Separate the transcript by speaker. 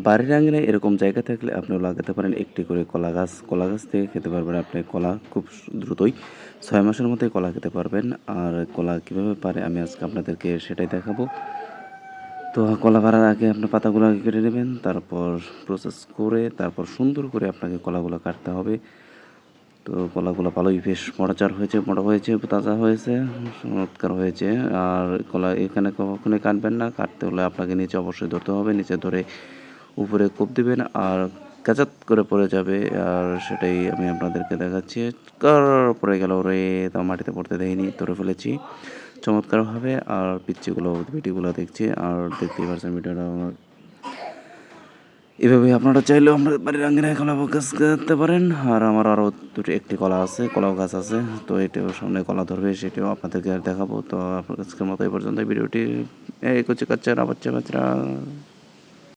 Speaker 1: বাড়ির আঙিনায় এরকম জায়গা থাকলে আপনিও লাগাতে পারেন একটি করে কলা গাছ। কলা গাছ থেকে খেতে পারবেন আপনি কলা খুব দ্রুতই। ৬ মাসের মধ্যেই কলা খেতে পারবেন। আর কলা কীভাবে পারে আমি আজকে আপনাদেরকে সেটাই দেখাবো। তো কলা পাড়ার আগে আপনার পাতাগুলো আগে কেটে নেবেন, তারপর প্রসেস করে তারপর সুন্দর করে আপনাকে কলাগুলো কাটতে হবে। তো কলাগুলো ভালোই বেশ মোটা হয়েছে, মোটা হয়েছে, তাজা হয়েছে, চমৎকার হয়েছে। আর কলা এখানে কখনোই কাটবেন না। কাটতে হলে আপনাকে নিচে অবশ্যই ধরতে হবে। নিচে ধরে উপরে কোপ দিবেন আর ক্যাচাত করে পড়ে যাবে। আর সেটাই আমি আপনাদেরকে দেখাচ্ছি। কার পড়ে গেল রে! তা মাটিতে পড়তে দেইনি, ধরে ফেলেছি চমৎকারভাবে। আর পিচ্চিগুলো বিটিগুলো দেখছি আর দেখতেই পাচ্ছেন ভিডিওটা আমার। এভাবে আপনারা চাইলেও আপনাদের বাড়ির আঙিনায় কলা গাছ লাগাতে পারেন। আর আমার আরও একটি কলা আছে, কলাও গাছ আছে। তো এটাও সামনে কলা ধরবে, সেটাও আপনাদেরকে দেখাবো। তো আজকের মতো এই পর্যন্ত ভিডিওটি এই কচি কাচ্চারা বাচ্চা কাচ্চারা।